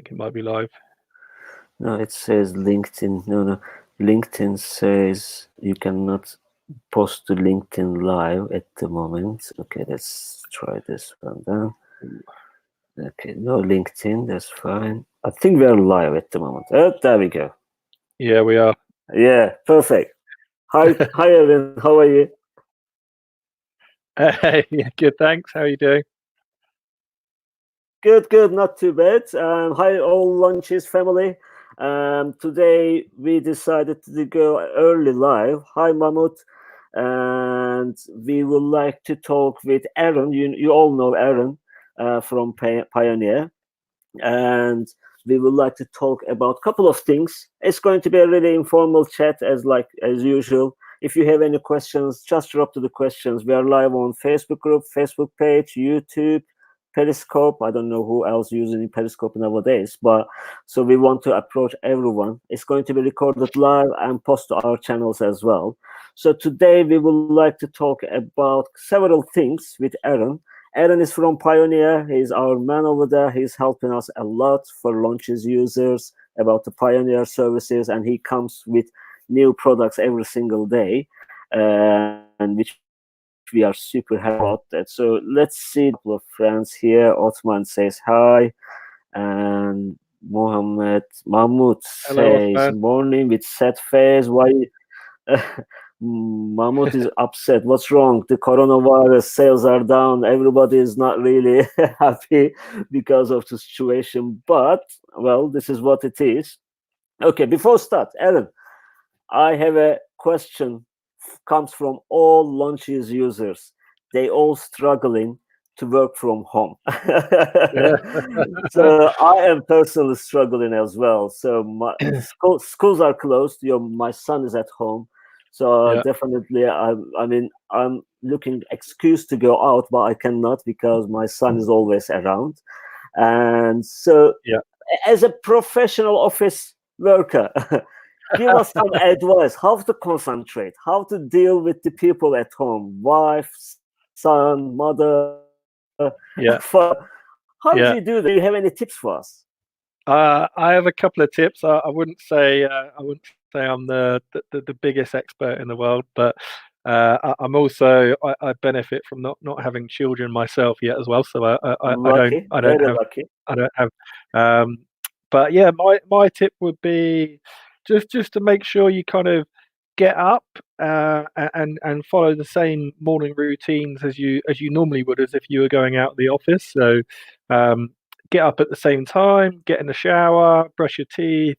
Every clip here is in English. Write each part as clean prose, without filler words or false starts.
think it might be live. No, it says LinkedIn. No. LinkedIn says you cannot post to LinkedIn live at the moment. Okay, let's try this one then. Okay, no LinkedIn, that's fine. I think we are live at the moment. Oh, there we go. Yeah, we are. Yeah, perfect. Hi, Evan. How are you? Yeah, good. Thanks. How are you doing? Good. Not too bad. Hi, all Launchese family. Today we decided to go early live. Hi, Mahmoud. And we would like to talk with Aaron. You all know Aaron from Payoneer. And we would like to talk about a couple of things. It's going to be a really informal chat as usual. If you have any questions, just drop to the questions. We are live on Facebook group, Facebook page, YouTube, Periscope. I don't know who else using Periscope nowadays, but so we want to approach everyone. It's going to be recorded live and post to our channels as well. So today we would like to talk about several things with Aaron. Aaron is from Payoneer. He's our man over there. He's helping us a lot for Launchese users about the Payoneer services, and he comes with new products every single day, and which we are super happy about that. So let's see a couple of friends here. Othman says hi, and Mahmoud says Othman. morning with sad face. Why? Mahmoud is upset. What's wrong? The coronavirus sales are down. Everybody is not really happy because of the situation. But well, this is what it is. Okay, before start, Aaron, I have a question. Comes from all Launchese users. They all struggling to work from home. So I am personally struggling as well. So my schools are closed. My son is at home. So Yeah. definitely, I'm looking excuse to go out, but I cannot because my son is always around. And so, Yeah. as a professional office worker, give us some advice how to concentrate, how to deal with the people at home, wife, son, mother. Yeah. How do you do that? Do you have any tips for us? I have a couple of tips. I wouldn't say I'm the biggest expert in the world, but I'm also I benefit from not having children myself yet as well. So Lucky, very lucky. I don't have. But yeah, my tip would be just to make sure you kind of get up and follow the same morning routines as you normally would as if you were going out of the office. So get up at the same time, get in the shower, brush your teeth,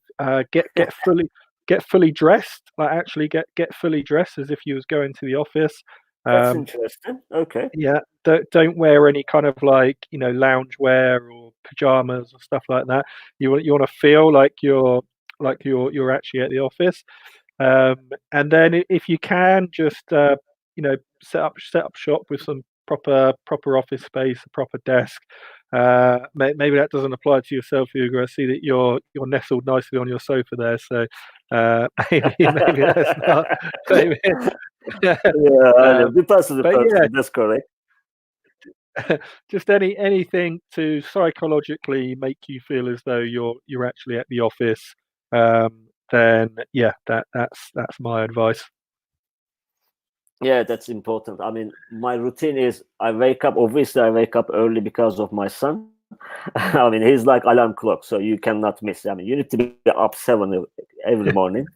get fully dressed. Like actually get fully dressed as if you was going to the office. That's interesting. Okay. Yeah, don't wear any kind of lounge wear or pajamas or stuff like that. You want to feel like you're actually at the office. And then if you can just set up shop with some proper office space, a proper desk. Maybe that doesn't apply to yourself, Uygar. I see that you're nestled nicely on your sofa there, so maybe that's not. Maybe, yeah, I know. Depends on the person. Yeah, that's correct. Just anything to psychologically make you feel as though you're actually at the office. Then yeah, that's my advice. Yeah, that's important. I mean, my routine is I wake up. Obviously, I wake up early because of my son. I mean, he's like alarm clock, so you cannot miss. I mean, you need to be up 7 every morning.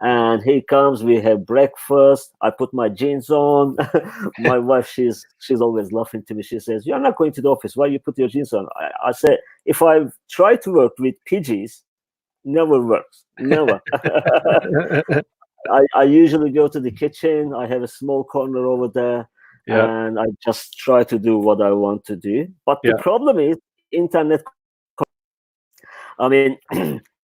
And he comes. We have breakfast. I put my jeans on. My wife, she's always laughing to me. She says, "You're not going to the office. Why you put your jeans on?" I say, "If I try to work with PGs, never works. Never." I usually go to the kitchen. I have a small corner over there, Yeah. and I just try to do what I want to do. But the problem is internet. I mean,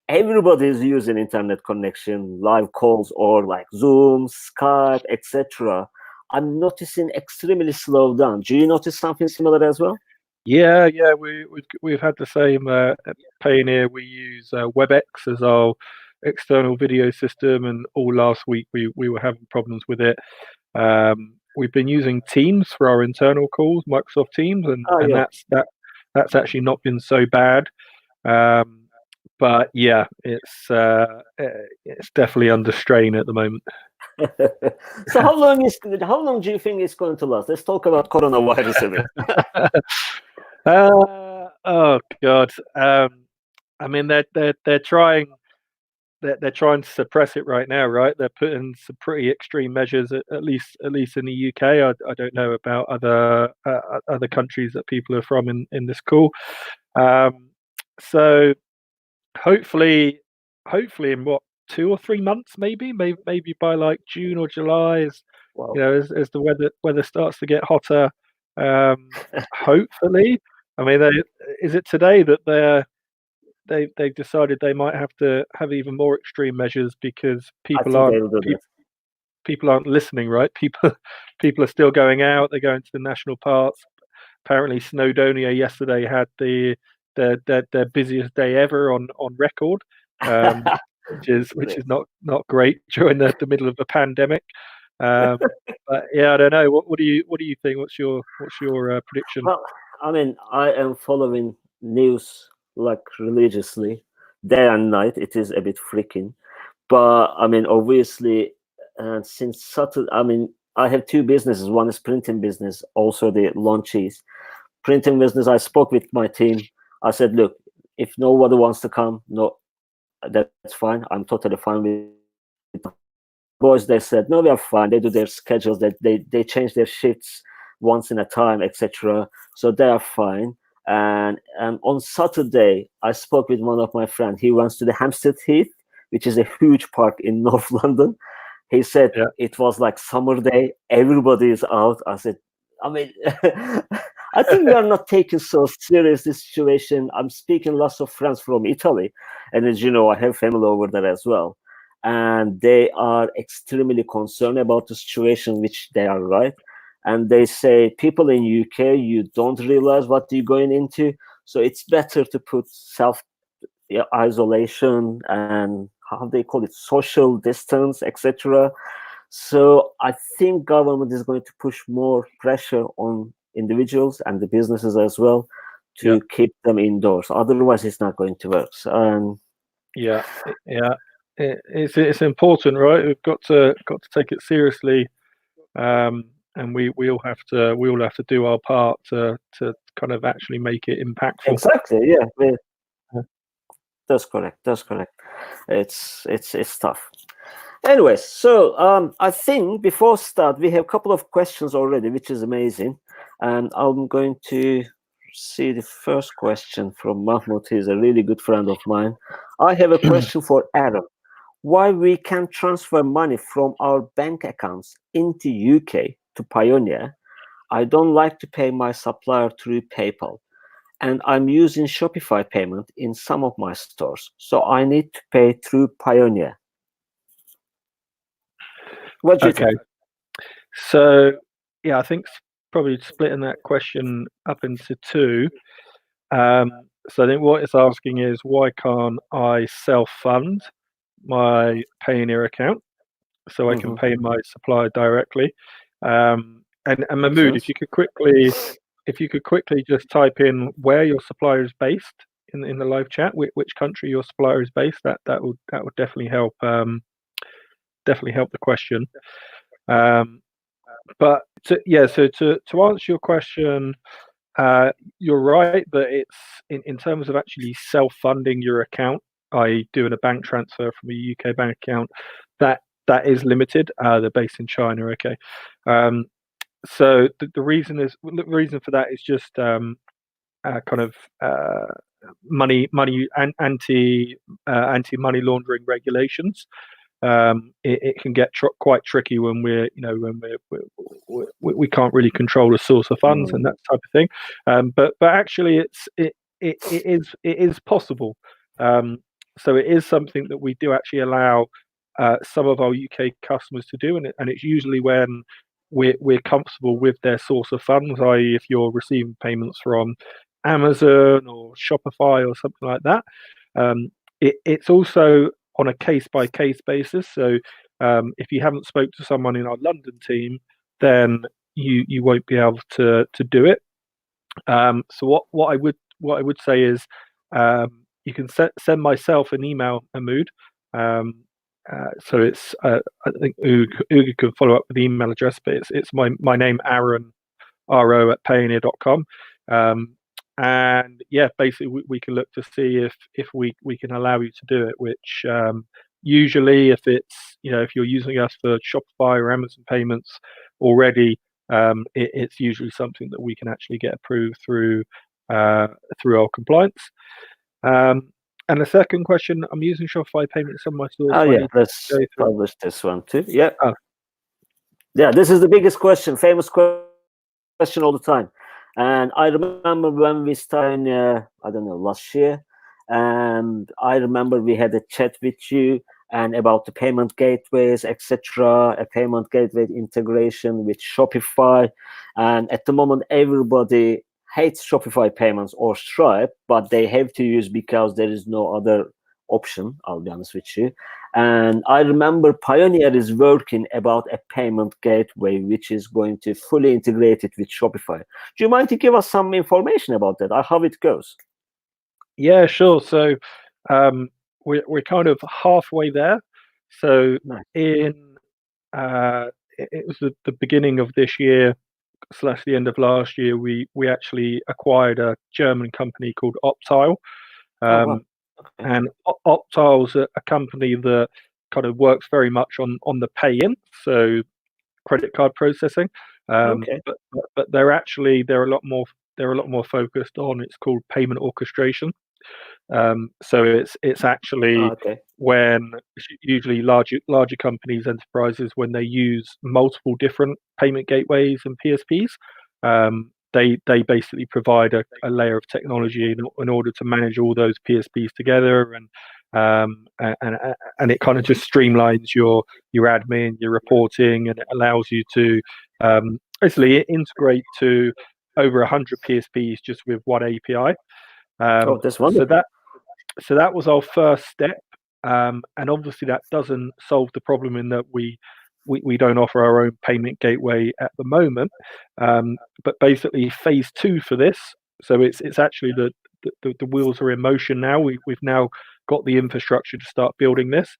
everybody is using internet connection, live calls, or like Zoom, Skype, etc. I'm noticing extremely slow down. Do you notice something similar as well? Yeah. We've had the same at Payoneer. We use WebEx as our external video system, and all last week we were having problems with it. We've been using Teams for our internal calls, Microsoft Teams, and that's actually not been so bad. but yeah, it's definitely under strain at the moment. So how long do you think it's going to last? Let's talk about coronavirus a bit. Oh God. I mean, they're trying to suppress it right now, right? They're putting some pretty extreme measures, at least in the UK. I don't know about other countries that people are from in this call. So hopefully in what 2 or 3 months, maybe by like June or July, Wow. as the weather starts to get hotter. Hopefully, I mean, is it today that they've decided they might have to have even more extreme measures because I think they will do that. people aren't listening, right? People are still going out. They're going to the national parks. Apparently, Snowdonia yesterday had their busiest day ever on record, which is not great during the middle of a pandemic. But yeah, I don't know. What do you think? What's your prediction? Well, I mean, I am following news like religiously, day and night. It is a bit freaking, but I mean, obviously, since Saturday, I mean, I have two businesses. One is printing business, also the Launchese printing business. I spoke with my team. I said, look, if nobody wants to come, no, that's fine. I'm totally fine with boys. They said, no, we are fine. They do their schedules. They change their shifts once in a time, etc. So they are fine. And on Saturday, I spoke with one of my friends. He went to the Hampstead Heath, which is a huge park in North London. He said Yeah, it was like summer day. Everybody is out. I said, I mean, I think we are not taking so serious this situation. I'm speaking lots of friends from Italy, and as you know, I have family over there as well, and they are extremely concerned about the situation, which they are right. And they say, people in UK, you don't realize what you're going into, so it's better to put self isolation and how they call it social distance, etc. So I think government is going to push more pressure on individuals and the businesses as well yeah, to keep them indoors. Otherwise, it's not going to work. So, yeah, yeah. It's important, right? We've got to take it seriously, and we all have to do our part to kind of actually make it impactful. exactly, yeah, Yeah. that's correct. That's correct. It's tough. Anyways, so I think before start, we have a couple of questions already, which is amazing. And I'm going to see the first question from Mahmoud. He's a really good friend of mine. I have a question for Aaron. Why we can transfer money from our bank accounts into UK to Payoneer? I don't like to pay my supplier through PayPal, and I'm using Shopify payment in some of my stores, so I need to pay through Payoneer. What do you Okay. think? So yeah, I think probably splitting that question up into two. So I think what it's asking is why can't I self-fund my Payoneer account so I can Mhm. pay my supplier directly? And Makes Mahmood, sense. if you could quickly just type in where your supplier is based in the live chat, which country your supplier is based, that would definitely help the question. Um, but so to answer your question, you're right that it's in terms of actually self-funding your account, i.e., doing a bank transfer from a UK bank account, that is limited. They're based in China, okay. So the reason for that is just kind of money and anti money laundering regulations. It can get quite tricky when we can't really control the source of funds and Mm. that type of thing. But actually, it is possible. So it is something that we do actually allow some of our UK customers to do, and it's usually when we're comfortable with their source of funds, i.e., if you're receiving payments from Amazon or Shopify or something like that. It's also on a case by case basis. So if you haven't spoke to someone in our London team, then you won't be able to do it. So what I would say is send myself an email, Mahmood. So it's I think Uygar can follow up with the email address, but it's my name, Aaron, RO at Payoneer.com. And yeah, basically we can look to see if we can allow you to do it, which usually if it's, if you're using us for Shopify or Amazon payments already, it's usually something that we can actually get approved through our compliance. And the second question, I'm using Shopify payments on my stores. Oh So yeah, let's go through. publish this one too. Yeah. Oh. Yeah, this is the biggest question, famous question all the time. And I remember when we started, I don't know, last year, and I remember we had a chat with you and about the payment gateways, etc., a payment gateway integration with Shopify. And at the moment, everybody hates Shopify payments or Stripe, but they have to use because there is no other option, I'll be honest with you. And I remember Payoneer is working about a payment gateway which is going to fully integrate it with Shopify. Do you mind to give us some information about that, or how it goes? Yeah, sure. So we're kind of halfway there. So Nice. it was the beginning of this year / the end of last year. We actually acquired a German company called Optile. Oh, wow. Okay. And Optile's a company that kind of works very much on the pay-in, so credit card processing. Okay. But they're a lot more focused on, it's called payment orchestration. So it's actually Okay. when usually larger companies, enterprises, when they use multiple different payment gateways and PSPs, they basically provide a layer of technology in order to manage all those PSPs together, and it kind of just streamlines your admin, your reporting, and it allows you to basically integrate to over 100 PSPs just with one API. Oh, that's wonderful. So that was our first step, and obviously that doesn't solve the problem in that we don't offer our own payment gateway at the moment. But basically, phase 2 for this, so it's actually the wheels are in motion now. We've now got the infrastructure to start building this.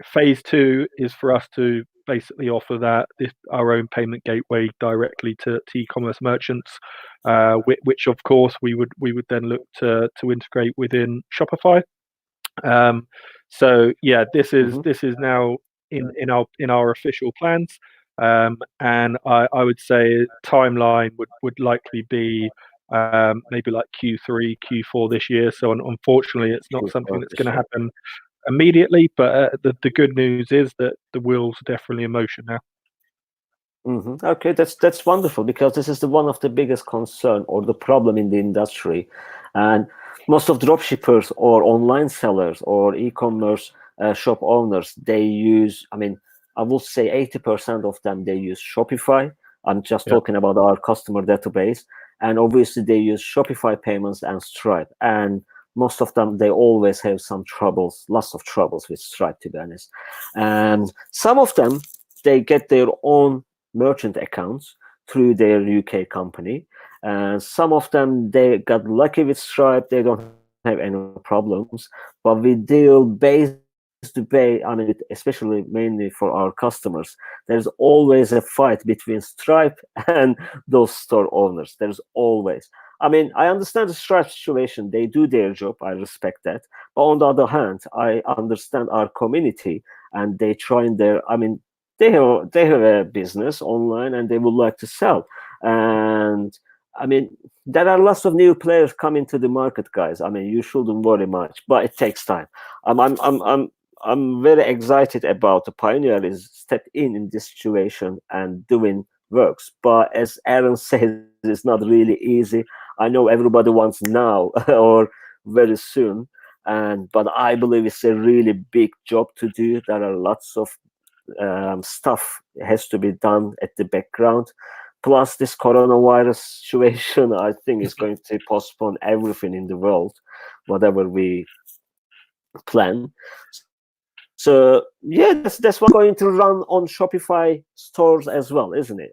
Phase 2 is for us to basically offer our own payment gateway directly to e-commerce merchants, which of course we would then look to integrate within Shopify. So yeah, this is now in our official plans, and I would say timeline would likely be maybe like Q3, Q4 this year. So unfortunately, it's not something that's going to happen immediately, but the good news is that the wheels are definitely in motion now. Okay, that's wonderful, because this is one of the biggest concern or the problem in the industry, and most of dropshippers or online sellers or e-commerce shop owners, they use, I will say 80% of them, they use Shopify. I'm just talking about our customer database, and obviously they use Shopify payments and Stripe, and most of them, they always have lots of troubles with Stripe, to be honest. And some of them, they get their own merchant accounts through their UK company, and some of them, they got lucky with Stripe, they don't have any problems, but we deal base to base, especially mainly for our customers, there's always a fight between Stripe and those store owners. There's always, I understand the Stripe situation, they do their job, I respect that, but on the other hand, I understand our community, and they trying their, they have a business online and they would like to sell. And there are lots of new players coming to the market, guys. You shouldn't worry much, but it takes time. I'm very excited about the Payoneer is stepped in this situation and doing works. But as Aaron says, it's not really easy. I know everybody wants now or very soon, but I believe it's a really big job to do. There are lots of stuff has to be done at the background. Plus, this coronavirus situation, I think, is going to postpone everything in the world, whatever we plan. So yeah, that's what's going to run on Shopify stores as well, isn't it?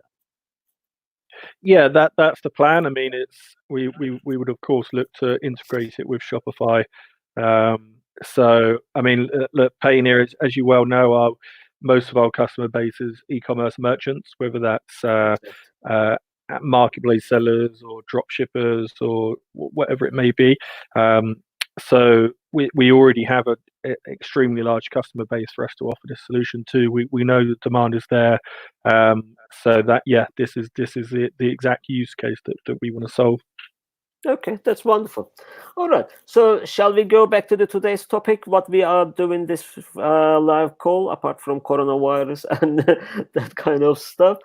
Yeah, that's the plan. I mean, we would of course look to integrate it with Shopify. So I mean, look, Payoneer, as you well know, most of our customer base is e-commerce merchants, whether that's uh, marketplace sellers or drop shippers or whatever it may be. So we already have a extremely large customer base for us to offer this solution to. We know the demand is there. So that this is the exact use case that we want to solve. Okay, that's wonderful. All right. So, shall we go back to the today's topic? What we are doing this live call, apart from coronavirus and that kind of stuff.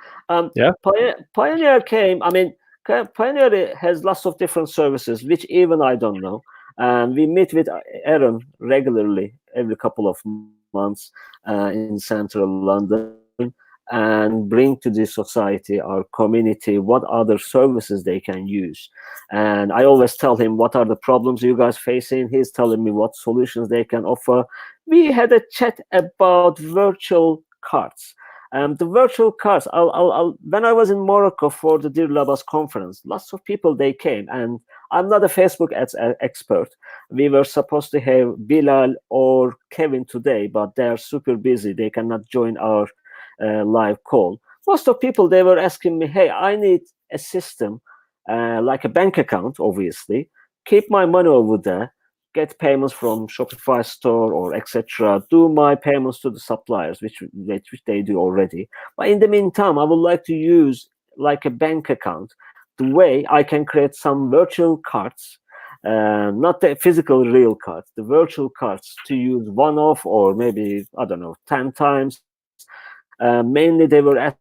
Yeah. Payoneer came. I mean, Payoneer has lots of different services, which even I don't know. And we meet with Aaron regularly, every couple of months, in central London, and bring to the society, our community, what other services they can use. And I always tell him, what are the problems you guys facing? He's telling me what solutions they can offer. We had a chat about virtual cards. The virtual cards, when I was in Morocco for the Dear Labas conference, lots of people, they came, and I'm not a Facebook ads expert. We were supposed to have Bilal or Kevin today, but they're super busy. They cannot join our live call. Most of people, they were asking me, hey, I need a system like a bank account, obviously, keep my money over there, get payments from Shopify store or etc. Do my payments to the suppliers, which they do already. But in the meantime, I would like to use like a bank account, the way I can create some virtual cards, not the physical real cards, the virtual cards, to use one off, or maybe, I don't know, 10 times. Mainly they were ads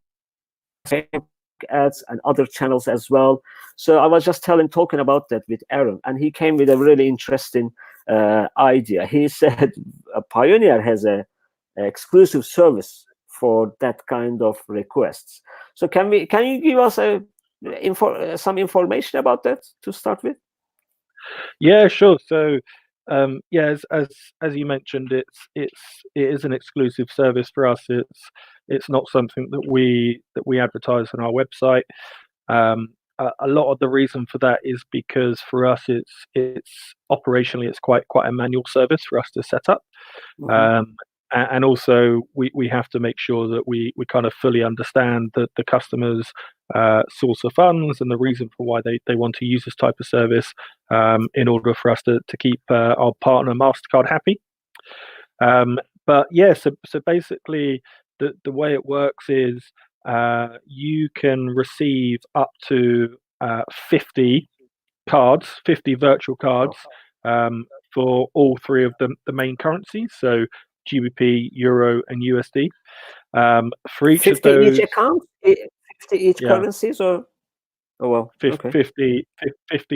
and other channels as well. So I was just talking about that with Aaron, and he came with a really interesting idea. He said Payoneer has a exclusive service for that kind of requests. So can you give us some information about that to start with? Yeah, sure. So, yeah, as you mentioned, it is an exclusive service for us. It's not something that we advertise on our website. A lot of the reason for that is because for us, it's operationally it's quite a manual service for us to set up. Mm-hmm. And also we have to make sure that we kind of fully understand the customer's source of funds and the reason for why they want to use this type of service, in order for us to keep our partner MasterCard happy. But yeah, so basically the way it works is you can receive up to 50 cards, 50 virtual cards, for all three of the main currencies, so GBP, Euro, and USD. For each 50 of those, each account, 50 each yeah, currencies, or oh well, okay. 50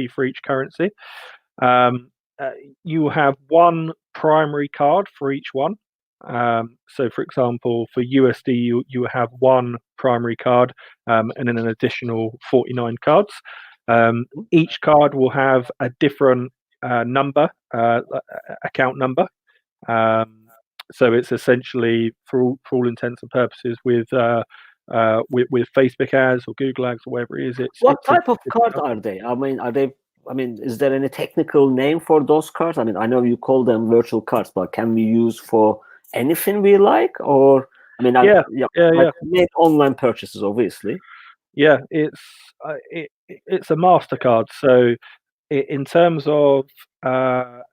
for each currency. Um, you have one primary card for each one. So, for example, for USD, you have one primary card, and then an additional 49 cards. Each card will have a different number, account number. So it's essentially, for all intents and purposes, with Facebook ads or Google ads or whatever it is, What it's a type of card are they? I mean, are they? I mean, is there any technical name for those cards? I mean, I know you call them virtual cards, but can we use for anything we like? Or I mean, yeah, yeah, like yeah. made online purchases, obviously. Yeah, it's a Mastercard. So in terms of the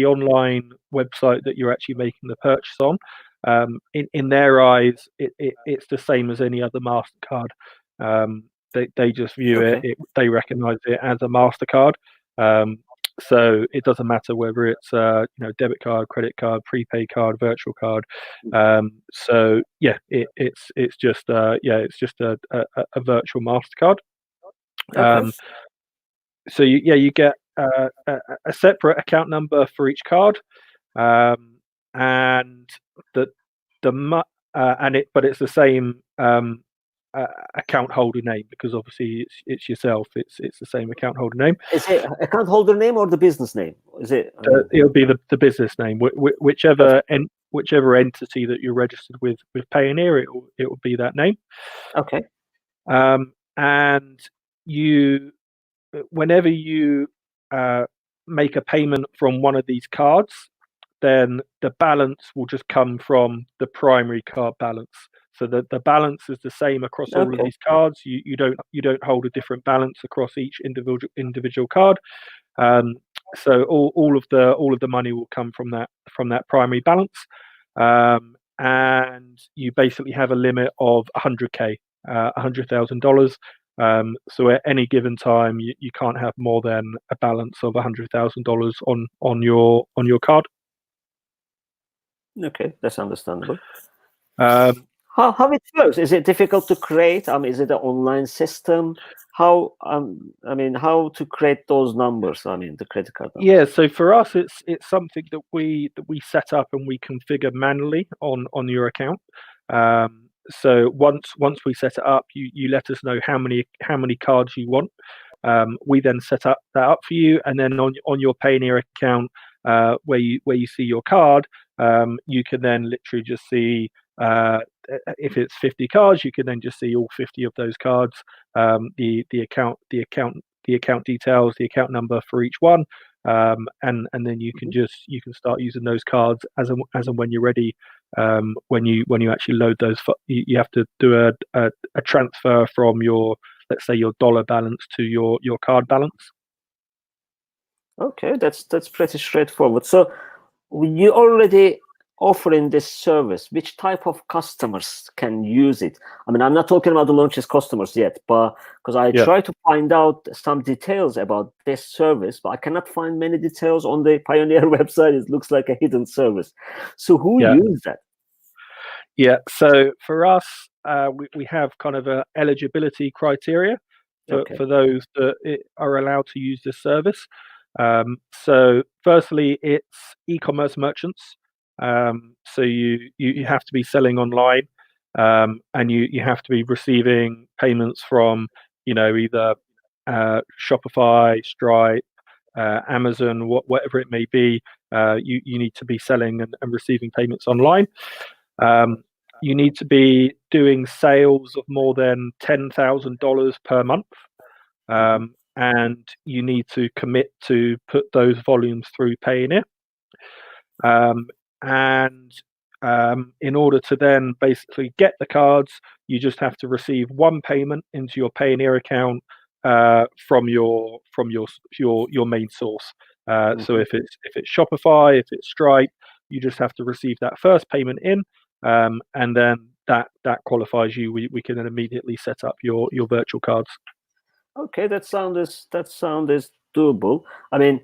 online website that you're actually making the purchase on, in their eyes, it's the same as any other Mastercard. They just view Okay. they recognize it as a Mastercard. So it doesn't matter whether it's debit card, credit card, prepaid card, virtual card. So yeah, it's just it's just a virtual Mastercard. Okay. So you get a separate account number for each card, and but it's the same account holder name, because obviously it's yourself. It's the same account holder name. Is it account holder name or the business name? Is it? I mean, It'll be the business name, whichever entity that you're registered with Payoneer. It will be that name. okay. And whenever you make a payment from one of these cards, then the balance will just come from the primary card balance. So the balance is the same across all of Okay. these cards. You don't hold a different balance across each individual card. So all of the money will come from that primary balance, and you basically have a limit of 100K, $100,000. So at any given time, you can't have more than a balance of $100,000 on your card. Okay, that's understandable. Um, How it works? Is it difficult to create? Is it an online system? How how to create those numbers? The credit card numbers. Yeah, so for us, it's something that we set up and we configure manually on your account. So once we set it up, you let us know how many cards you want. We then set up that up for you, and then on your Payoneer account, where you see your card, you can then literally just see. If it's 50 cards, you can then just see all 50 of those cards, the account details, the account number for each one, and then you can start using those cards as and when you're ready. When you actually load those, you have to do a transfer from your, let's say, your dollar balance to your card balance. Okay, that's pretty straightforward. So you already offering this service. Which type of customers can use it? I'm not talking about the Launchese customers yet, but because I Yeah. try to find out some details about this service, but I cannot find many details on the Payoneer website. It looks like a hidden service. So who Yeah. use that? Yeah. So for us, we have kind of a eligibility criteria Okay. for those that are allowed to use this service. So firstly, it's e-commerce merchants. So you have to be selling online, and you have to be receiving payments from either Shopify, Stripe, Amazon, whatever it may be. You need to be selling and receiving payments online. You need to be doing sales of more than $10,000 per month, and you need to commit to put those volumes through Payoneer. And in order to then basically get the cards, you just have to receive one payment into your Payoneer account from your main source. So if it's Shopify, if it's Stripe, you just have to receive that first payment in, and then that qualifies you. We can then immediately set up your virtual cards. Okay, that sounds doable. I'm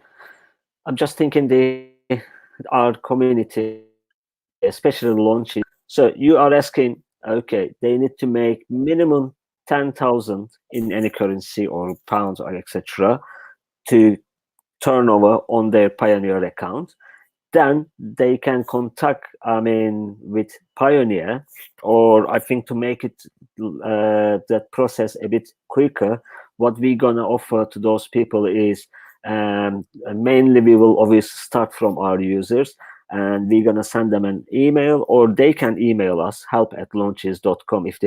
just thinking our community, especially Launchese. So you are asking, okay, they need to make minimum 10,000 in any currency or pounds or etc. to turnover on their Payoneer account. Then they can contact, with Payoneer, or I think to make it that process a bit quicker, what we're gonna offer to those people is mainly we will obviously start from our users, and we're gonna send them an email, or they can email us help@launchese.com if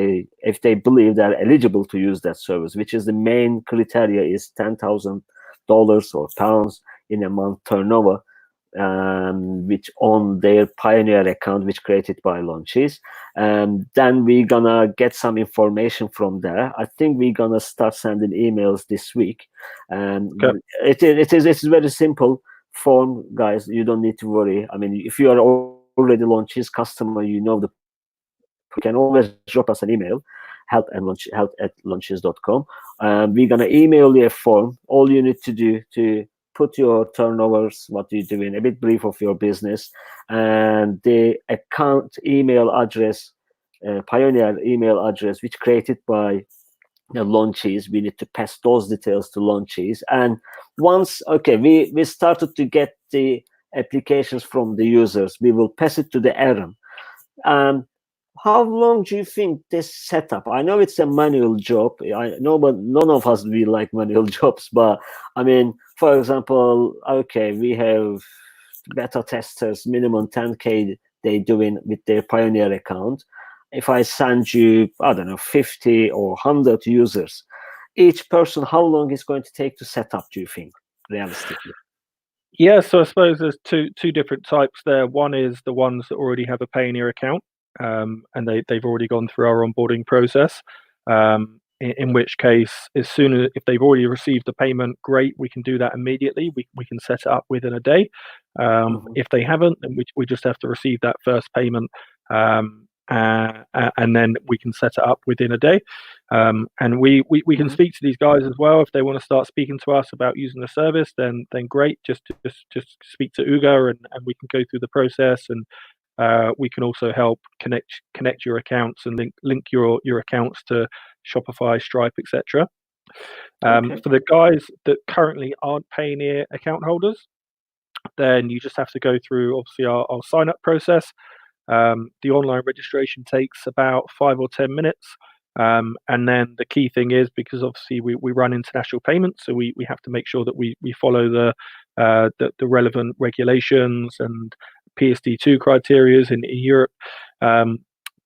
they believe they're eligible to use that service, which is the main criteria is $10,000 or pounds in a month turnover, which on their Payoneer account, which created by Launchese. Then we're gonna get some information from there. I think we're gonna start sending emails this week. Okay. It's very simple form, guys. You don't need to worry. If you are already Launchese customer, you can always drop us an email, help@launchese.com. We're gonna email you a form. All you need to do to put your turnovers, what you're doing, a bit brief of your business, and the account email address, Payoneer email address, which created by Launchese. We need to pass those details to Launchese. And once, we started to get the applications from the users, we will pass it to the RM. How long do you think this setup? I know it's a manual job. I know, but none of us we like manual jobs. But for example, we have beta testers, minimum 10K they doing with their Payoneer account. if I send you, I don't know, 50 or 100 users, each person, how long is going to take to set up, do you think, realistically? Yeah, so I suppose there's two different types there. One is the ones that already have a Payoneer account, and they've already gone through our onboarding process. In which case, as soon as if they've already received the payment, great, we can do that immediately. We can set it up within a day. If they haven't, then we just have to receive that first payment, and then we can set it up within a day. And we can speak to these guys as well if they want to start speaking to us about using the service. Then great, just speak to Uygar, and we can go through the process, and we can also help connect your accounts and link your accounts to Shopify, Stripe, etc. For the guys that currently aren't Payoneer account holders, then you just have to go through obviously our sign up process. The online registration takes about 5 or 10 minutes. And then the key thing is, because obviously we run international payments, so we have to make sure that we follow the relevant regulations and PSD2 criteria in Europe.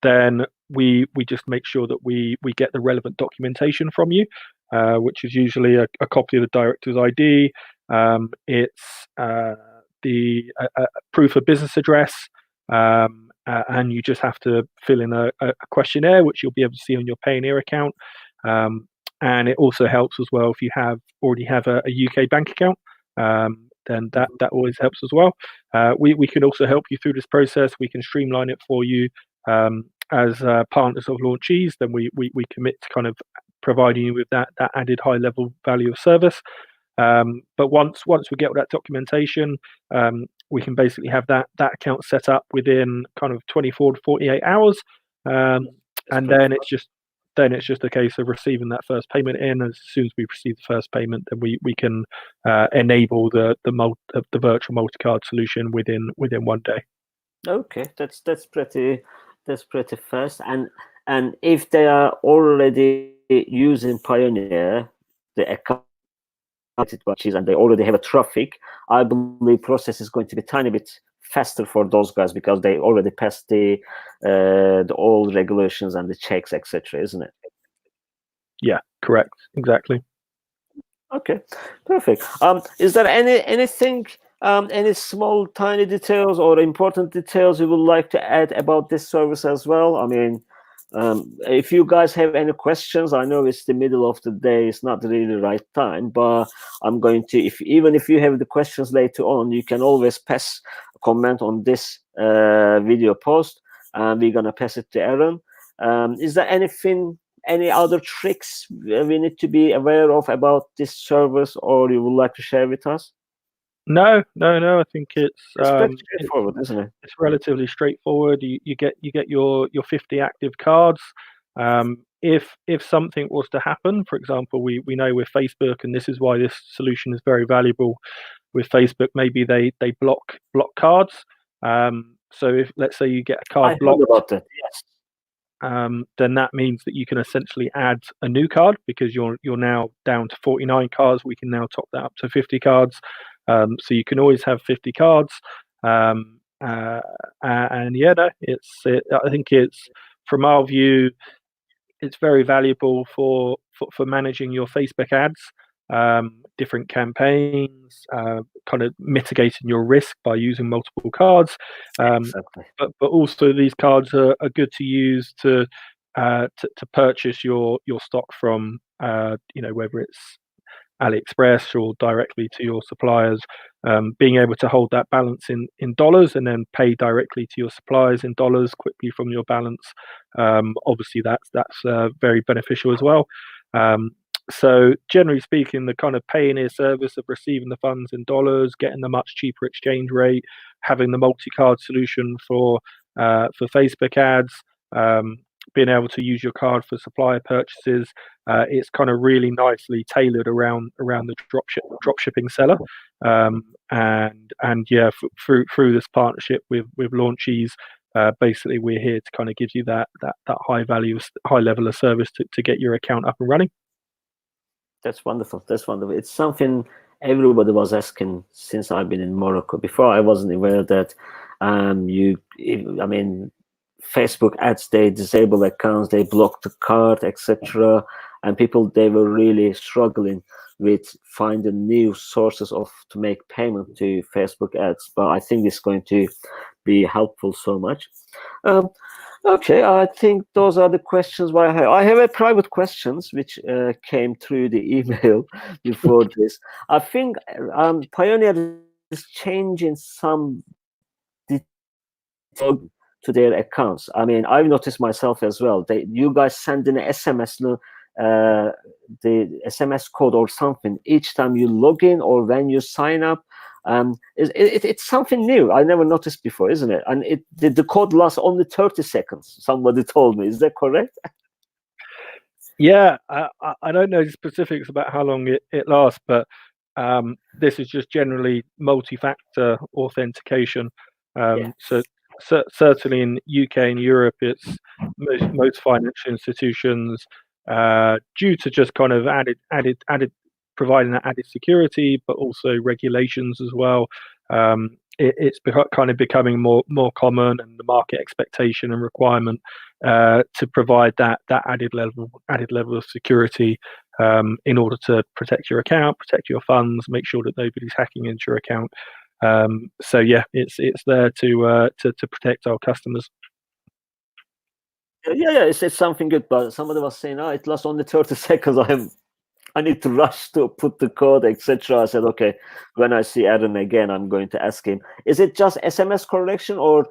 Then we just make sure that we get the relevant documentation from you, which is usually a copy of the director's ID. It's the proof of business address. And you just have to fill in a questionnaire, which you'll be able to see on your Payoneer account. And it also helps as well if you already have a UK bank account. Then that always helps as well. We can also help you through this process. We can streamline it for you as partners of Launchese. Then we commit to kind of providing you with that added high level value of service. But once we get all that documentation, we can basically have that account set up within kind of 24 to 48 hours, and then it's just a case of receiving that first payment in. As soon as we receive the first payment, then we can enable the virtual multi-card solution within 1 day. Okay, that's pretty fast. And if they are already using Payoneer, the account, and they already have a traffic, I believe process is going to be tiny bit faster for those guys because they already passed the old regulations and the checks, etc., isn't it? Yeah, correct, exactly. Okay, perfect. Is there anything, any small tiny details or important details you would like to add about this service as well? I mean, if you guys have any questions, I know it's the middle of the day, it's not really the right time, but I'm going to, even if you have the questions later on, you can always pass a comment on this video post, and we're gonna pass it to Aaron. Is there any other tricks we need to be aware of about this service, or you would like to share with us? No. I think it's pretty straightforward, isn't it? It's relatively straightforward. You get your 50 active cards. If something was to happen, for example, we know with Facebook, and this is why this solution is very valuable with Facebook. Maybe they block cards. So if, let's say, you get a card blocked, about that. Yes. then that means that you can essentially add a new card, because you're now down to 49 cards. We can now top that up to 50 cards. So you can always have 50 cards. And yeah, no, I think it's, from our view, it's very valuable for managing your Facebook ads, different campaigns, kind of mitigating your risk by using multiple cards. Exactly. But also these cards are good to use to purchase your stock from, whether it's AliExpress or directly to your suppliers. Being able to hold that balance in dollars and then pay directly to your suppliers in dollars quickly from your balance, obviously that's very beneficial as well. So generally speaking, the kind of Payoneer service of receiving the funds in dollars, getting the much cheaper exchange rate, having the multi-card solution for Facebook ads, being able to use your card for supplier purchases, it's kind of really nicely tailored around the drop shipping seller. And yeah, through this partnership with Launchese, basically we're here to kind of give you that high level of service to get your account up and running. That's wonderful. It's something everybody was asking since I've been in Morocco. Before, I wasn't aware that Facebook ads, they disable accounts, they block the card, etc. And people, they were really struggling with finding new sources of to make payment to Facebook ads. But I think it's going to be helpful so much. Okay, I think those are the questions I have. I have a private questions which came through the email before this. I think Payoneer is changing some to their accounts. I mean, I've noticed myself as well. You guys send an SMS, the SMS code or something each time you log in or when you sign up. It's something new. I never noticed before, isn't it? And the code lasts only 30 seconds. Somebody told me. Is that correct? Yeah, I don't know the specifics about how long it lasts, but this is just generally multi-factor authentication. Yeah. So certainly in UK and Europe, it's most financial institutions due to just kind of added providing that added security, but also regulations as well. It's kind of becoming more common, and the market expectation and requirement to provide that added level of security in order to protect your account, protect your funds, make sure that nobody's hacking into your account. So yeah, it's there to protect our customers. Yeah, it's something good. But somebody was saying, "Oh, it lasts only 30 seconds." I need to rush to put the code, etc. I said, okay, when I see Aaron again, I'm going to ask him, is it just SMS correction, or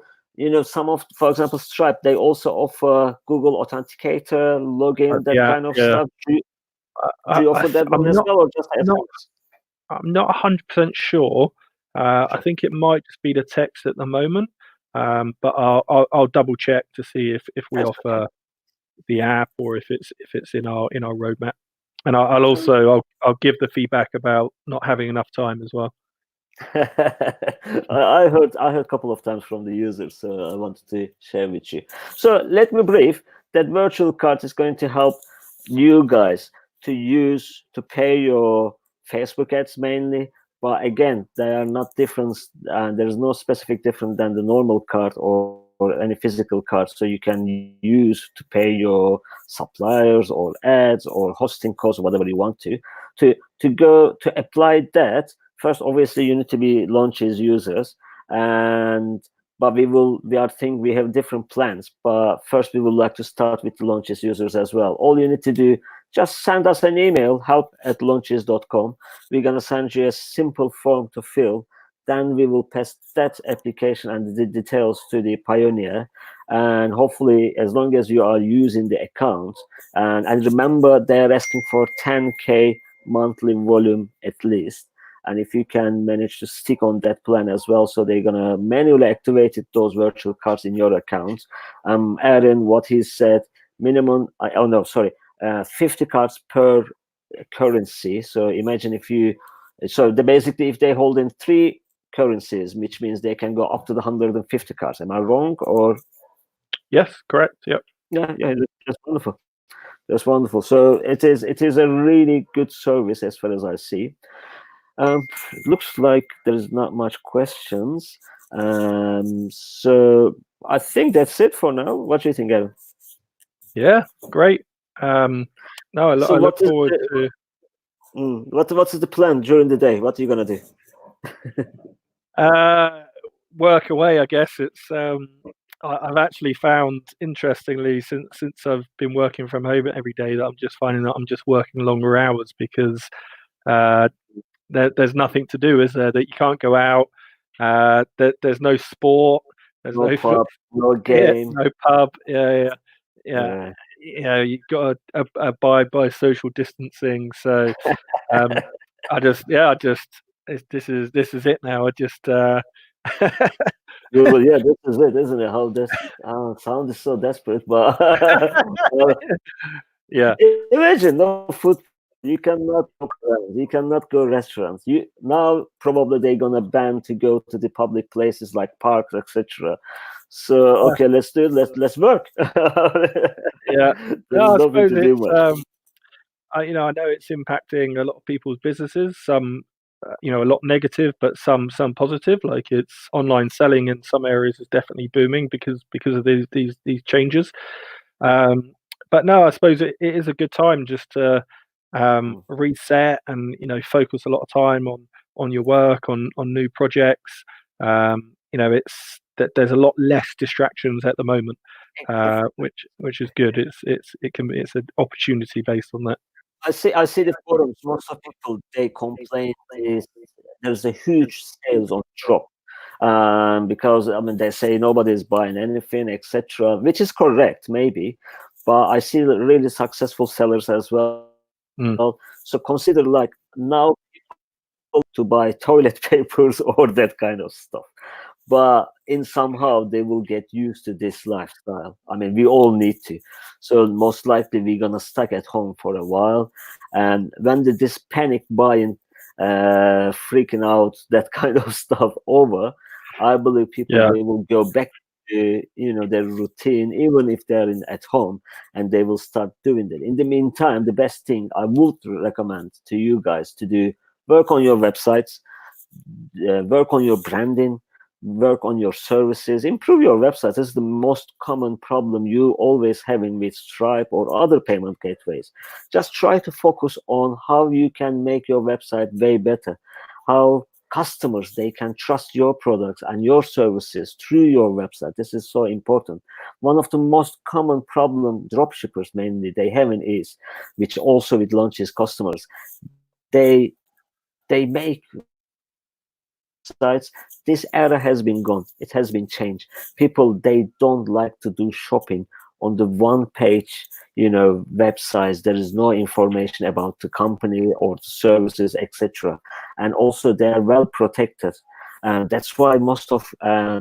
some of, for example, Stripe, they also offer Google Authenticator, login, that Yeah, kind of yeah. stuff. Do you offer that one I'm as well, or just not SMS? I'm not 100% sure. I Sure. think it might just be the text at the moment, but I'll double check to see if we That's offer the app or if it's in our roadmap. And I'll okay. also I'll give the feedback about not having enough time as well. I heard a couple of times from the users, so I wanted to share with you. So let me brief that virtual card is going to help you guys to pay your Facebook ads mainly. But again, they are not different, and there's no specific different than the normal card or any physical card. So you can use to pay your suppliers or ads or hosting costs, whatever you want to go to apply that. First, obviously, you need to be Launchese users, and but we have different plans. But first, we would like to start with the Launchese users as well. All you need to do, just send us an email, help@launchese.com. We're gonna send you a simple form to fill. Then we will pass that application and the details to the Payoneer, and hopefully, as long as you are using the account, and remember, they're asking for 10K monthly volume at least. And if you can manage to stick on that plan as well, so they're gonna manually activate those virtual cards in your account. Aaron, what he said, minimum, 50 cards per currency. So imagine basically if they hold in 3 currencies, which means they can go up to the 150 cards. Am I wrong? Or Yes, correct. Yep. yeah, that's wonderful. That's wonderful. So it is a really good service as far as I see. It looks like there's not much questions. So I think that's it for now. What do you think, Evan? Yeah, great. No, So I look forward to. what is the plan during the day? What are you gonna do? Work away, I guess. I've actually found, interestingly, since I've been working from home every day, that I'm just finding that I'm just working longer hours because there's nothing to do, is there? That you can't go out. There's no sport. There's No no pub, no yeah, game. no pub. Yeah. Yeah. You've got to abide by social distancing. So I just this is it now. I just Well, yeah, this is it, isn't it? How this sound is so desperate, but yeah. imagine no food. You cannot go around, you cannot go restaurants. You now probably they're gonna ban to go to the public places like parks, etc. So okay, let's do it. Let's work. Yeah. There is No, I nothing suppose to do it's much. I know it's impacting a lot of people's businesses. Some a lot negative, but some positive. Like it's online selling in some areas is definitely booming because of these changes. But no, I suppose it is a good time just to reset and focus a lot of time on your work, on new projects. It's that there's a lot less distractions at the moment, which is good. It's an opportunity based on that. I see the forums. Most of people they complain is there's a huge sales on drop, because I mean they say nobody's buying anything, etc., which is correct maybe, but I see really successful sellers as well. Mm. So consider like now to buy toilet papers or that kind of stuff, but in somehow they will get used to this lifestyle. I mean, we all need to. So most likely we're gonna stuck at home for a while, and when this panic buying, freaking out, that kind of stuff over, I believe people Yeah. they will go back to their routine, even if they're at home, and they will start doing that. In the meantime, the best thing I would recommend to you guys to do: work on your websites, work on your branding, work on your services, improve your website. This is the most common problem you always having with Stripe or other payment gateways. Just try to focus on how you can make your website way better, how customers they can trust your products and your services through your website. This is so important. One of the most common problem dropshippers mainly they having is, which also with Launchese customers, they make sites. This era has been gone. It has been changed. People they don't like to do shopping on the one page websites. There is no information about the company or the services, etc., and also they are well protected. That's why most of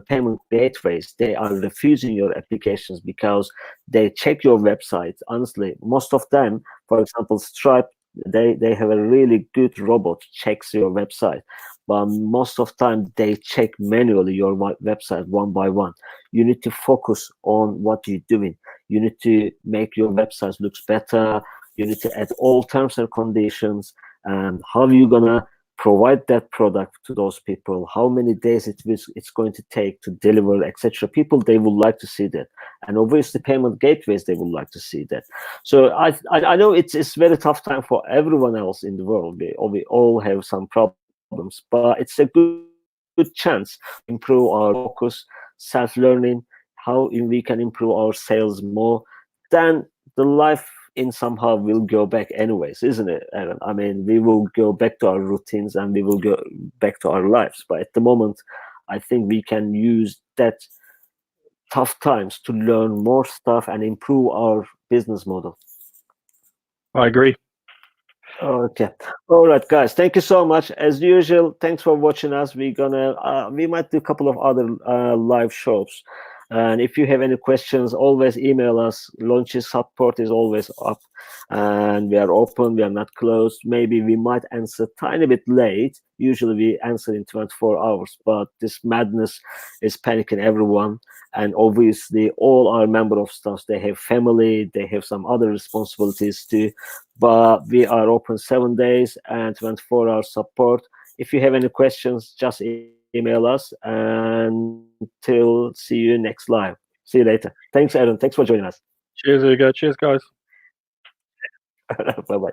payment gateways they are refusing your applications, because they check your website. Honestly, most of them, for example Stripe, they have a really good robot checks your website, but most of time they check manually your website one by one. You need to focus on what you're doing. You need to make your website looks better. You need to add all terms and conditions, and how you gonna provide that product to those people, how many days it's going to take to deliver, etc. People they would like to see that, and obviously payment gateways they would like to see that. So I know it's very tough time for everyone else in the world. We all have some problems, but it's a good chance to improve our focus, self-learning, how we can improve our sales more. Then the life in somehow will go back anyways, isn't it, Aaron? I mean, we will go back to our routines and we will go back to our lives. But at the moment, I think we can use that tough times to learn more stuff and improve our business model. I agree. Okay. All right, guys. Thank you so much. As usual, thanks for watching us. We might do a couple of other live shows. And if you have any questions, always email us. Launch's support is always up, and we are open. We are not closed. Maybe we might answer tiny bit late. Usually we answer in 24 hours, but this madness is panicking everyone. And obviously, all our member of staff they have family, they have some other responsibilities too. But we are open 7 days and 24-hour support. If you have any questions, just email us, and till see you next live. See you later. Thanks, Aaron. Thanks for joining us. Cheers, Uygar. Cheers, guys. Bye bye.